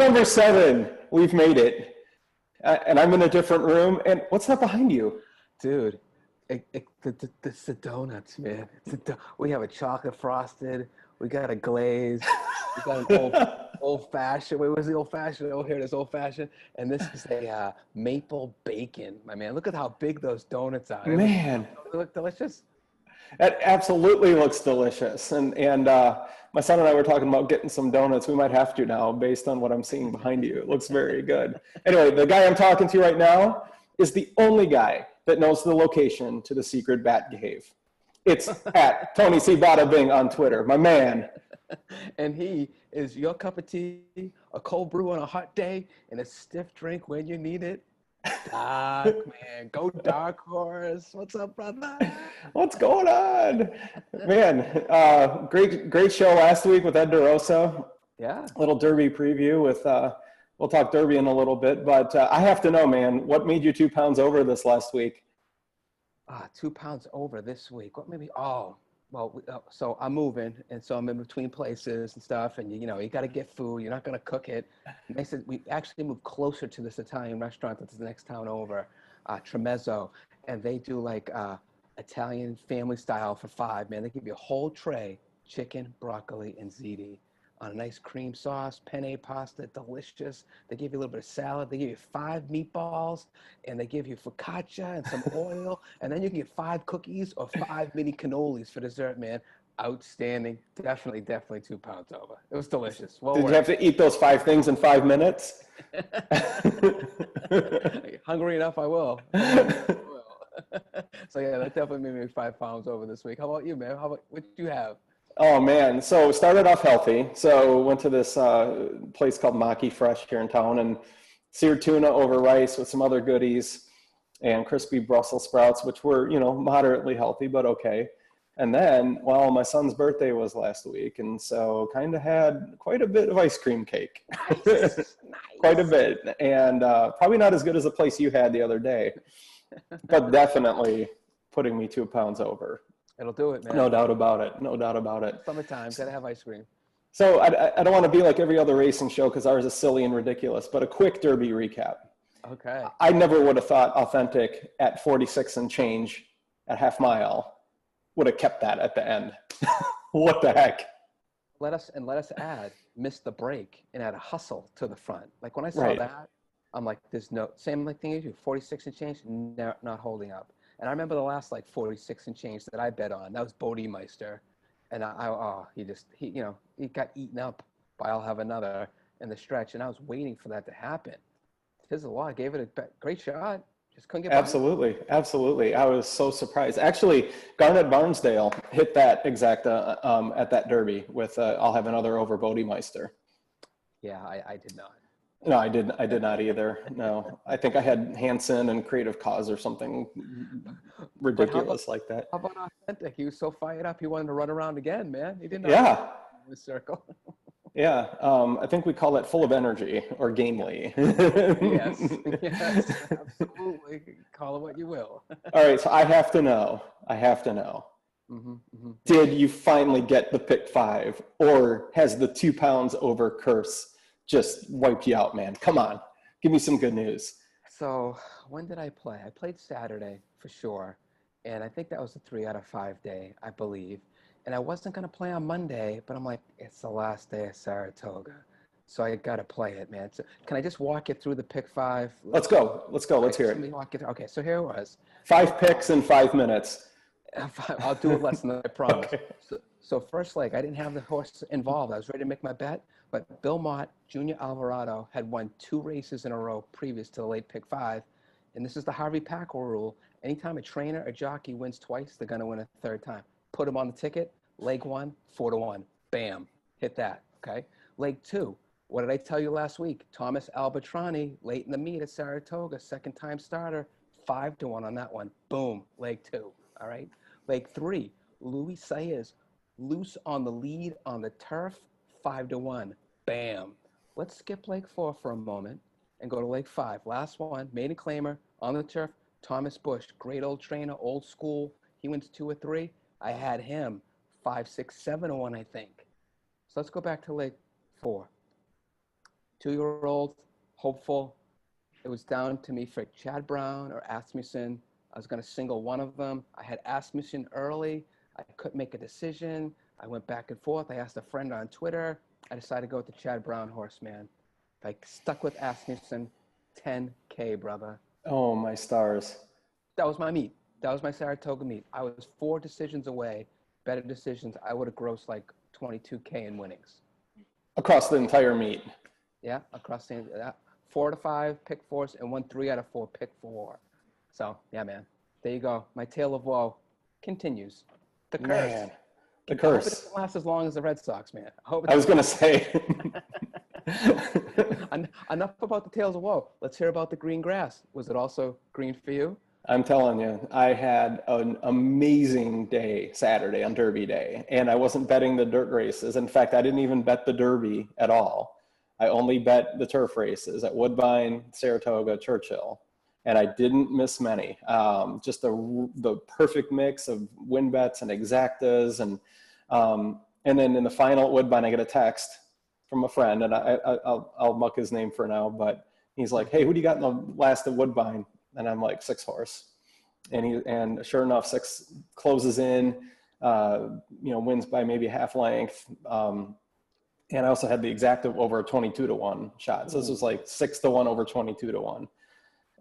number 7. We've made it. And I'm in a different room. And what's that behind you? Dude, it's the donuts, man. We have a chocolate frosted. We got a glaze. We got an old fashioned. Wait, where's the old fashioned? Oh, here it is, old fashioned. And this is a maple bacon, my man. Look at how big those donuts are. Man. They look delicious. That absolutely looks delicious. And my son and I were talking about getting some donuts. We might have to now based on what I'm seeing behind you. It looks very good. Anyway, the guy I'm talking to right now is the only guy that knows the location to the secret bat cave. It's at Tony C. Bada Bing on Twitter, my man. And he is your cup of tea, a cold brew on a hot day, and a stiff drink when you need it. Dark, man. Go Dark Horse. What's up, brother? What's going on? Man, great show last week with Ed DeRosa. Yeah. A little Derby preview with, we'll talk Derby in a little bit, but I have to know, man, what made you 2 pounds over this last week? 2 pounds over this week. What maybe? Oh, well, so I'm moving, and so I'm in between places and stuff, and you got to get food. You're not going to cook it. And they said we actually moved closer to this Italian restaurant that's the next town over, Tremezzo, and they do like Italian family style for $5, man. They give you a whole tray, chicken, broccoli, and ziti on a nice cream sauce, penne pasta, delicious. They give you a little bit of salad. They give you 5 meatballs, and they give you focaccia and some oil, and then you can get 5 cookies or 5 mini cannolis for dessert, man. Outstanding. Definitely 2 pounds over. It was delicious. Well Did you have to eat those 5 things in 5 minutes? Hungry enough, I will. So yeah, that definitely made me 5 pounds over this week. How about you, man? What did you have? Oh man, so started off healthy. So went to this place called Maki Fresh here in town, and seared tuna over rice with some other goodies, and crispy Brussels sprouts, which were moderately healthy but okay. And then, well, my son's birthday was last week, and so kind of had quite a bit of ice cream cake, Nice. quite a bit, and probably not as good as the place you had the other day, but definitely putting me 2 pounds over. It'll do it, man. No doubt about it. No doubt about it. Summertime, gotta have ice cream. So I don't want to be like every other racing show because ours is silly and ridiculous, but a quick Derby recap. Okay. I never would have thought Authentic at 46 and change at half mile would have kept that at the end. What the heck? Let us add, missed the break and had a hustle to the front. Like when I saw Right. that, I'm like, there's no, same like thing as you, 46 and change, not holding up. And I remember the last like 46 and change that I bet on. That was Bodemeister. And he got eaten up by I'll Have Another in the stretch. And I was waiting for that to happen. His law, I gave it a great shot. Just couldn't get by. Absolutely. I was so surprised. Actually, Garnet Barnsdale hit that exact at that Derby with I'll Have Another over Bodemeister. Yeah, I did not. No, I did not either. No, I think I had Hansen and Creative Cause or something ridiculous like that. How about Authentic? He was so fired up, he wanted to run around again, man. He didn't know in the circle. Yeah, I think we call that full of energy or gamely. Yes, absolutely. Call it what you will. All right, so I have to know. Did you finally get the pick 5, or has the 2 pounds over curse just wiped you out, man? Come on, give me some good news. So when did I play? I played Saturday for sure, and I think that was a 3 out of 5 day, I believe. And I wasn't going to play on Monday, but I'm like, it's the last day of Saratoga, so I got to play it, man. So can I just walk you through the pick 5? Let's go. Let's hear it. Okay, so here it was. 5 picks in 5 minutes. I'll do it less than I promise. Okay. So first leg, I didn't have the horse involved. I was ready to make my bet, but Bill Mott, Junior Alvarado, had won 2 races in a row previous to the late pick 5. And this is the Harvey Packer rule. Anytime a trainer or jockey wins twice, they're going to win a third time. Put them on the ticket. Leg 1, 4-1. Bam. Hit that. Okay. Leg 2. What did I tell you last week? Thomas Albatrani, late in the meet at Saratoga, second time starter, 5-1 on that one. Boom. Leg 2. All right. Leg 3. Louis Sayers, loose on the lead on the turf, 5-1. Bam. Let's skip leg 4 for a moment and go to leg 5. Last one, maiden claimer on the turf, Thomas Bush, great old trainer, old school. He wins 2 or 3. I had him 5, 6, 7-1, I think. So let's go back to leg 4. 2-year-old, hopeful. It was down to me for Chad Brown or Asmussen. I was going to single one of them. I had Asmussen early. I couldn't make a decision. I went back and forth. I asked a friend on Twitter. I decided to go with the Chad Brown horse, man. I stuck with Asmussen. 10K, brother. Oh, my stars. That was my meet. That was my Saratoga meet. I was 4 decisions away. Better decisions. I would have grossed like 22K in winnings. Across the entire meet. Yeah, across the 4 to 5 pick 4s and won 3 out of 4 pick 4. So yeah, man. There you go. My tale of woe continues. The curse. Man, the I hope it curse. doesn't last as long as the Red Sox, man. I was going to say. Enough about the tales of woe. Let's hear about the green grass. Was it also green for you? I'm telling you, I had an amazing day Saturday on Derby Day, and I wasn't betting the dirt races. In fact, I didn't even bet the Derby at all. I only bet the turf races at Woodbine, Saratoga, Churchill, and I didn't miss many. Just the perfect mix of win bets and exactas, and then in the final at Woodbine, I get a text from a friend, and I'll muck his name for now, but he's like, "Hey, who do you got in the last at Woodbine?" And I'm like, 6 horse. And sure enough, 6 closes in, wins by maybe half length. And I also had the exact of over a 22-1 shot. So this was like 6-1 over 22-1.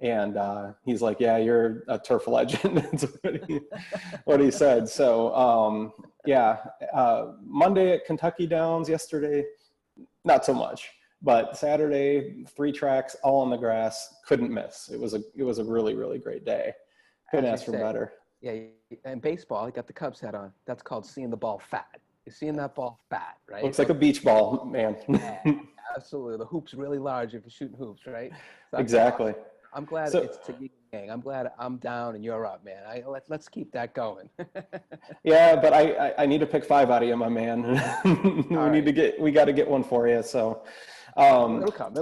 And he's like, "Yeah, you're a turf legend." That's what he said. So Monday at Kentucky Downs, yesterday, not so much. But Saturday, 3 tracks, all on the grass, couldn't miss. It was a really, really great day. Couldn't ask for better. Yeah, and baseball, you got the Cubs hat on. That's called seeing the ball fat. You're seeing that ball fat, right? Looks like a beach ball, man. Yeah, absolutely. The hoop's really large if you're shooting hoops, right? So exactly. Awesome. I'm glad it's to gang. I'm glad I'm down and you're up, man. Let's keep that going. Yeah, but I need to pick 5 out of you, my man. We got to get one for you. So. It'll come,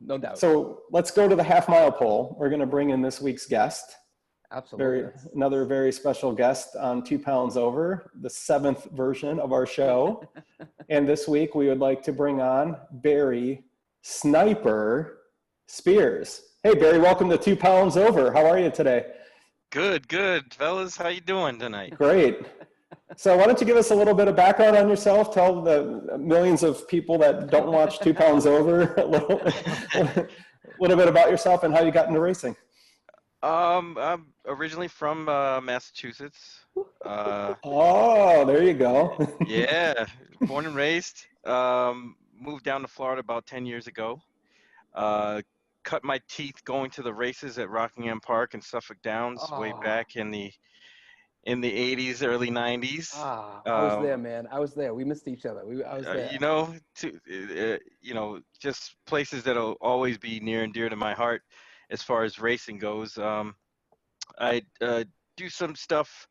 no doubt. So let's go to the half-mile pole. We're going to bring in this week's guest. Absolutely. Another very special guest on 2 Pounds Over, the 7th version of our show. And this week we would like to bring on Barry Sniper Spears. Hey, Barry, welcome to 2 Pounds Over. How are you today? Good, fellas. How you doing tonight? Great. So why don't you give us a little bit of background on yourself? Tell the millions of people that don't watch 2 Pounds Over a little bit about yourself and how you got into racing. I'm originally from Massachusetts. Oh, there you go. Yeah, born and raised. Moved down to Florida about 10 years ago. Cut my teeth going to the races at Rockingham Park and Suffolk Downs way back in the 80s, early 90s. I was there, man. I was there. We missed each other. I was there. Just places that'll always be near and dear to my heart as far as racing goes. I do some stuff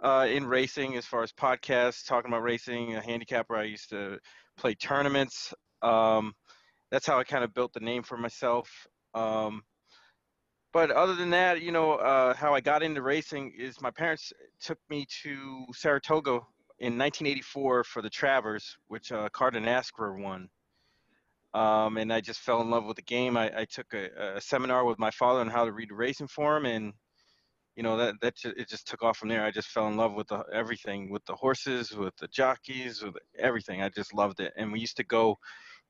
in racing as far as podcasts, talking about racing, a handicapper. I used to play tournaments. That's how I kind of built the name for myself. But other than that, how I got into racing is my parents took me to Saratoga in 1984 for the Travers, which Carden Askrer won. And I just fell in love with the game. I took a seminar with my father on how to read a racing form, and it just took off from there. I just fell in love with everything, with the horses, with the jockeys, with everything. I just loved it. And we used to go,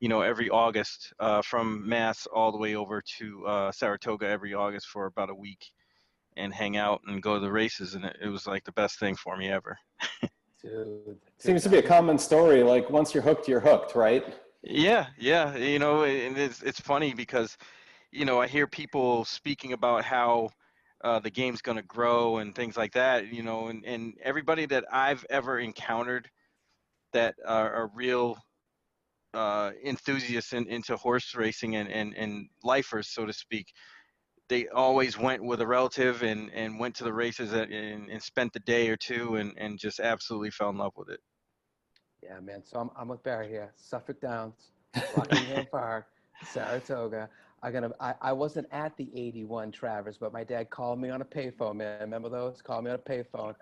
every August from Mass all the way over to Saratoga every August for about a week and hang out and go to the races. And it was like the best thing for me ever. Dude, seems to be a common story. Like once you're hooked, right? Yeah. And it's funny because, I hear people speaking about how the game's going to grow and things like that, and everybody that I've ever encountered that are real enthusiasts into horse racing and lifers, so to speak, they always went with a relative and went to the races and spent the day or two and just absolutely fell in love with it. Yeah, man. So I'm with Barry here. Suffolk Downs, Rockingham Park, Saratoga. I wasn't at the 81 Travers, but my dad called me on a payphone, man. Remember those? Called me on a payphone.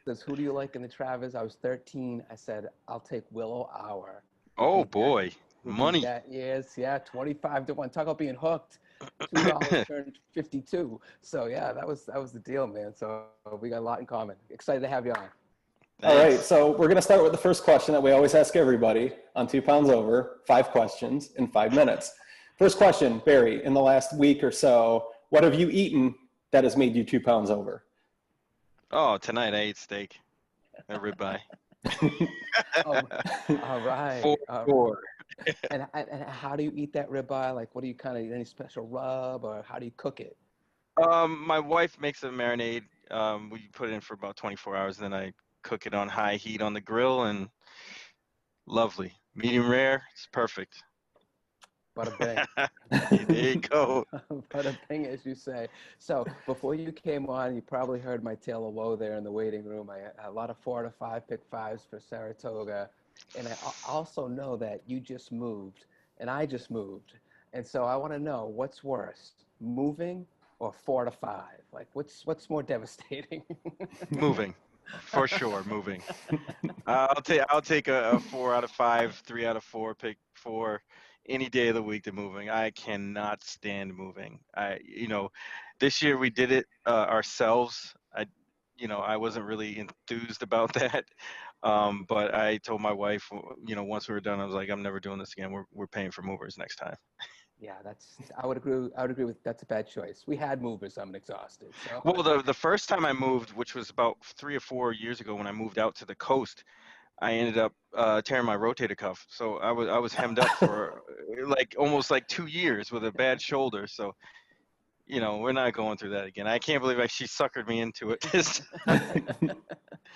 Says, "Who do you like in the Travers?" I was 13. I said, "I'll take Willow Hour." Oh boy. who beat Money. that years. Yeah, 25-1. Talk about being hooked. $2 turned 52. So yeah, that was the deal, man. So we got a lot in common. Excited to have you on. All right, Thanks. so we're going to start with the first question that we always ask everybody on 2 Pounds Over, 5 questions in 5 minutes. First question, Barry, in the last week or so, what have you eaten that has made you 2 pounds over? Oh, tonight I ate steak, a ribeye. Oh, all For right. sure. And how do you eat that ribeye? Like, what do you kind of any special rub, or how do you cook it? My wife makes a marinade. We put it in for about 24 hours, then I cook it on high heat on the grill, and lovely. Medium rare, it's perfect. Bada bing. There you go. Bada bing, as you say. So before you came on, you probably heard my tale of woe there in the waiting room. I had a lot of 4 to 5 pick fives for Saratoga, and I also know that you just moved, and I just moved, and so I want to know what's worse, moving or 4 to 5? Like, what's more devastating? Moving, for sure, moving. I'll take a 4 out of 5, 3 out of 4, pick 4 any day of the week to moving. I cannot stand moving. This year we did it ourselves. I wasn't really enthused about that. But I told my wife, once we were done, I was like, I'm never doing this again. We're paying for movers next time. Yeah, I would agree. I would agree with that's a bad choice. We had movers. I'm exhausted. So Well, the first time I moved, which was about 3 or 4 years ago when I moved out to the coast, I ended up tearing my rotator cuff. So I was hemmed up for like almost like 2 years with a bad shoulder. So we're not going through that again. I can't believe she suckered me into it this time.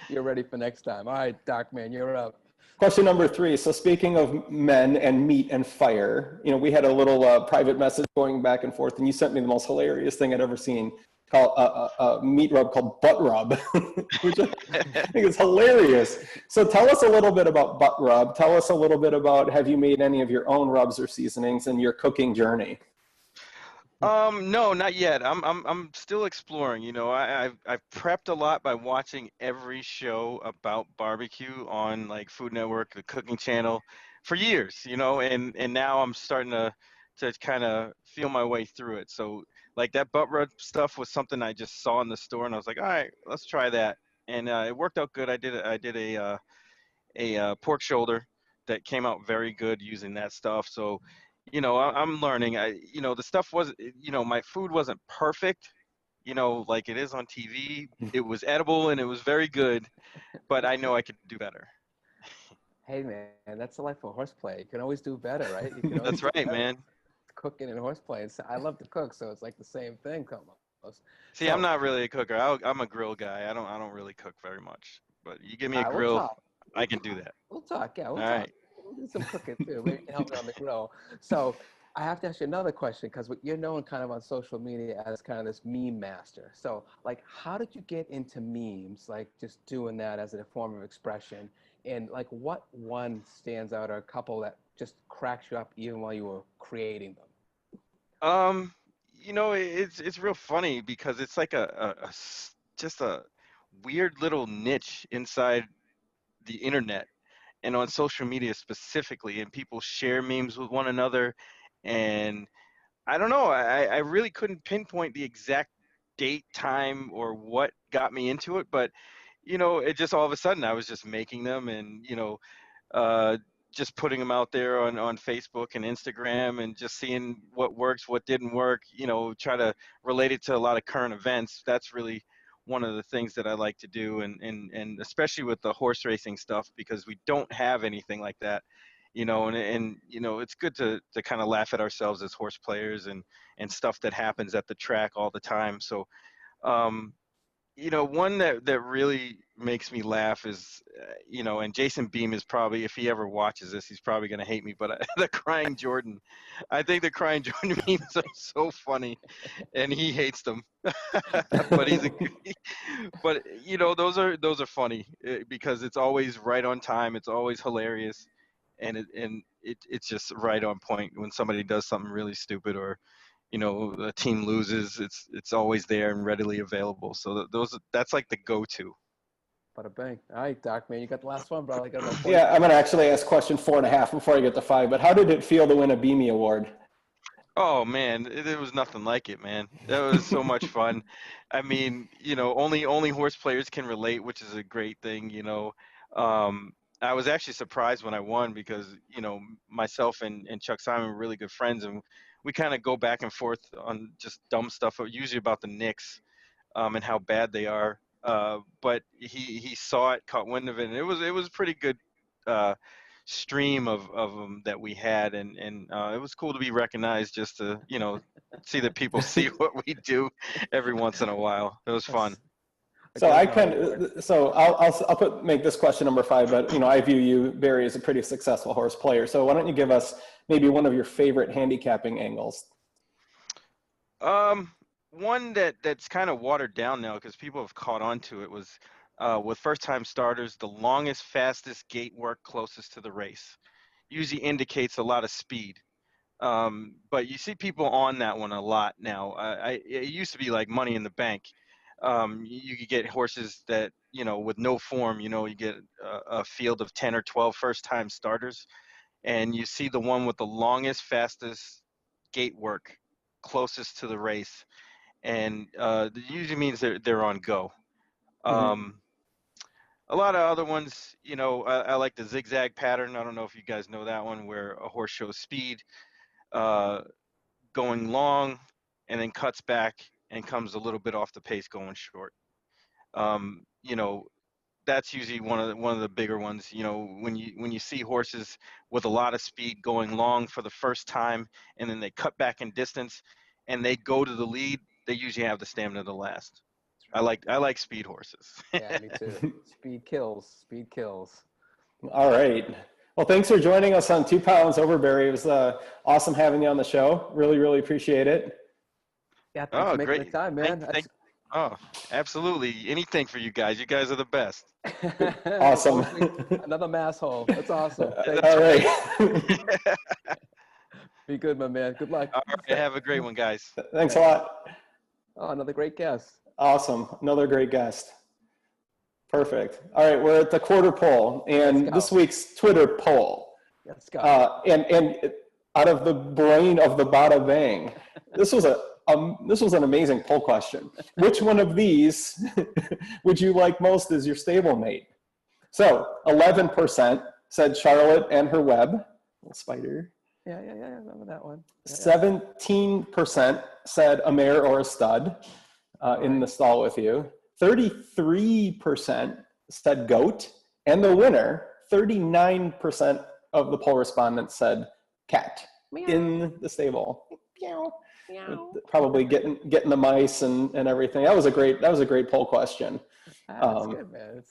you're ready for next time. All right, Doc man, you're up. Question number 3. So speaking of men and meat and fire, we had a little private message going back and forth, and you sent me the most hilarious thing I'd ever seen, called a meat rub called butt rub, which I think is hilarious. So tell us a little bit about butt rub. Tell us a little bit about, have you made any of your own rubs or seasonings in your cooking journey? No, not yet. I'm still exploring. I've prepped a lot by watching every show about barbecue on like Food Network, the cooking channel, for years. And now I'm starting to kind of feel my way through it. So like that butt rub stuff was something I just saw in the store, and I was like, all right, let's try that. And it worked out good. I did a pork shoulder that came out very good using that stuff. So, I'm learning. The stuff was, my food wasn't perfect, like it is on TV. It was edible and it was very good, but I know I could do better. Hey man, that's the life of horseplay. You can always do better, right? You can always That's do right, better. man. Cooking and horseplay. I love to cook, so it's like the same thing almost. See, I'm So, not really a cooker. I'm a grill guy. I don't really cook very much. But you give me a we'll grill, talk. I We'll can do talk. that. We'll talk. Yeah, we'll All talk. right. We'll do some cooking too. Maybe you can help me on the grill. So I have to ask you another question because you're known kind of on social media as kind of this meme master. So, like, how did you get into memes? Like, just doing that as a form of expression, and like, what one stands out, or a couple that just cracks you up even while you were creating them? Um, it's real funny because it's like just a weird little niche inside the internet and on social media specifically, and people share memes with one another. And I don't know, I really couldn't pinpoint the exact date, time, or what got me into it, but it just all of a sudden I was just making them, and uh, just putting them out there on Facebook and Instagram, and just seeing what works, what didn't work, try to relate it to a lot of current events. That's really one of the things that I like to do, and especially with the horse racing stuff, because we don't have anything like that, and it's good to kind of laugh at ourselves as horse players, and stuff that happens at the track all the time. So um, one that really makes me laugh is, and Jason Beam is probably, if he ever watches this, he's probably going to hate me, but the Crying Jordan. I think the Crying Jordan memes are so funny, and he hates them. But but those are funny, because it's always right on time. It's always hilarious, and it's just right on point when somebody does something really stupid, or a team loses. It's always there and readily available. So that's like the go-to. Bada bang. All right, Doc, man, you got the last one, bro. I got about 40 Yeah, I'm going to actually ask question 4.5 before I get to 5. But how did it feel to win a Beamy Award? Oh man, there was nothing like it, man. That was so much fun. I mean, only horse players can relate, which is a great thing. Um, I was actually surprised when I won because, myself and Chuck Simon were really good friends, and we kind of go back and forth on just dumb stuff, usually about the Knicks, and how bad they are. But he saw it, caught wind of it, and it was a pretty good uh, stream of them that we had, and it was cool to be recognized, just to see that people see what we do every once in a while. It was fun. So I'll make this question number 5, but I view you, Barry, as a pretty successful horse player. So why don't you give us maybe one of your favorite handicapping angles? One that's kind of watered down now because people have caught on to it was with first-time starters, the longest, fastest gate work closest to the race usually indicates a lot of speed. But you see people on that one a lot now. It used to be like money in the bank. You could get horses that, with no form, you get a field of 10 or 12 first-time starters, and you see the one with the longest, fastest gate work closest to the race, and that usually means they're on go. Mm-hmm. A lot of other ones, I like the zigzag pattern. I don't know if you guys know that one, where a horse shows speed, uh, going long, and then cuts back and comes a little bit off the pace going short. Um, you know, that's usually one of the bigger ones. When you see horses with a lot of speed going long for the first time, and then they cut back in distance, and they go to the lead, they usually have the stamina to last. I like speed horses. Yeah, me too. Speed kills. Speed kills. All right. Well, thanks for joining us on 2 Pounds Over, Barry. It was awesome having you on the show. Really, really appreciate it. Yeah, thanks Oh, for making great. the time, man. Oh, absolutely. Anything for you guys. You guys are the best. Awesome. Another mass hole. That's awesome. All right. Be good, my man. Good luck. All right. Have a great one, guys. Thanks a lot. Oh, another great guest. Awesome. Another great guest. Perfect. All right. We're at the quarter poll, and this week's Twitter poll. Let's go. And out of the brain of the Bada Bang, this was an amazing poll question. Which one of these would you like most as your stablemate? So 11% said Charlotte and her web, little spider. Yeah. I remember that one. 17% said a mare or a stud in the stall with you. 33% said goat, and the winner, 39% of the poll respondents said cat. Meow. In the stable. Meow. Meow. Probably getting the mice and everything. That was a great poll question. That's good, man.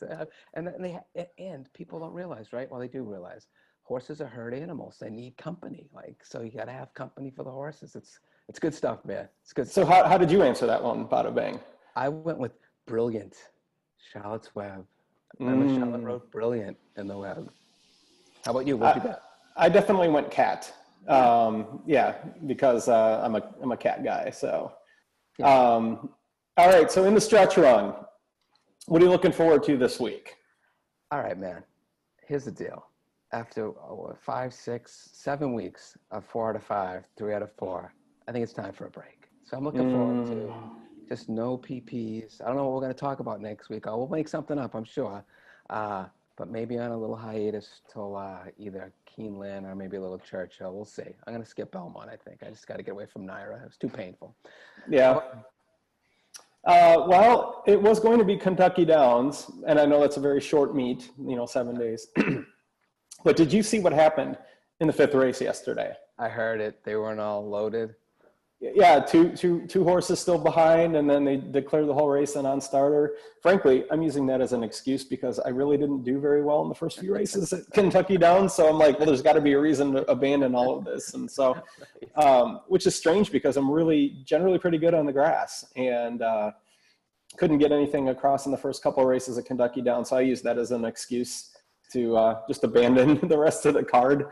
And people don't realize, right? Well, they do realize horses are herd animals. They need company. So you got to have company for the horses. It's good stuff, man. It's good. So stuff. how did you answer that one, Bada Bang? I went with brilliant. Charlotte's Web. Remember Charlotte wrote brilliant in the web. How about you? What you got? I definitely went cat. Because I'm a cat guy. So, all right. So in the stretch run, what are you looking forward to this week? All right, man. Here's the deal. After 5, 6, 7 weeks of 4 out of 5, 3 out of 4, I think it's time for a break. So I'm looking forward to just no PPs. I don't know what we're going to talk about next week. We'll make something up, I'm sure. But maybe on a little hiatus till either Keeneland or maybe a little Churchill. We'll see. I'm going to skip Belmont, I think. I just got to get away from Naira. It was too painful. Yeah. Well, it was going to be Kentucky Downs, and I know that's a very short meet, 7 days. But did you see what happened in the 5th race yesterday? I heard it. They weren't all loaded. Yeah, two horses still behind, and then they declare the whole race a non-starter. Frankly, I'm using that as an excuse because I really didn't do very well in the first few races at Kentucky Downs. So I'm like, well, there's got to be a reason to abandon all of this. And so, which is strange because I'm really generally pretty good on the grass, and couldn't get anything across in the first couple of races at Kentucky Downs. So I used that as an excuse to just abandon the rest of the card.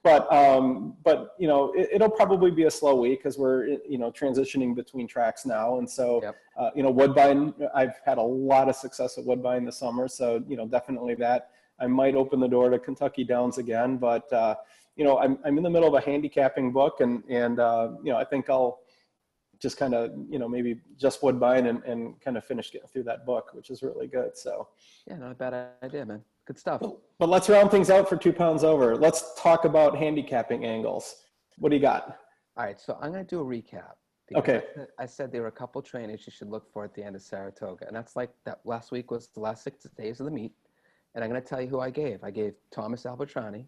But you know, it'll probably be a slow week because we're, you know, transitioning between tracks now. And so, Yep. you know, Woodbine, I've had a lot of success at Woodbine this summer. So, you know, definitely that. I might open the door to Kentucky Downs again, but, you know, I'm in the middle of a handicapping book, and you know, I think I'll just kind of, you know, maybe just Woodbine and kind of finish getting through that book, which is really good. So Yeah, not a bad idea, man. Good stuff. but let's round things out for 2 pounds over. Let's talk about handicapping angles. What do you got? All right, so I'm going to do a recap. Because Okay. I said there were a couple trainers you should look for at the end of Saratoga. And that's like that last week was the last 6 days of the meet. And I'm going to tell you who I gave. I gave Thomas Albertrani.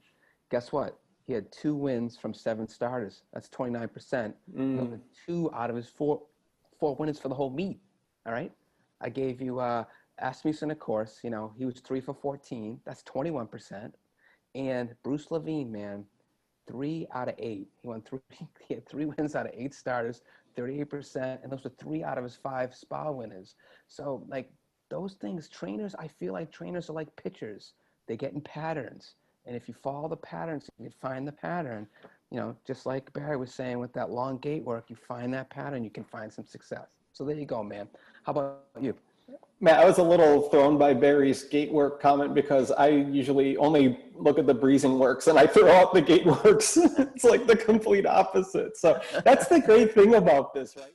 Guess what? He had 2 wins from 7 starters. That's 29%. Those are 2 out of his 4 winners for the whole meet. All right. I gave you Asmussen, of course. You know, he was 3 for 14. That's 21%. And Bruce Levine, man, 3 out of 8. He won 3. He had 3 wins out of 8 starters, 38%, and those were 3 out of his 5 spa winners. So, like, those things, trainers, I feel like trainers are like pitchers. They get in patterns, and if you follow the patterns, you find the pattern. You know, just like Barry was saying with that long gate work, you find that pattern, you can find some success. So there you go, man. How about you? Matt, I was a little thrown by Barry's gate work comment because I usually only look at the breezing works and I throw out the gate works. It's like the complete opposite. So that's the great thing about this, right?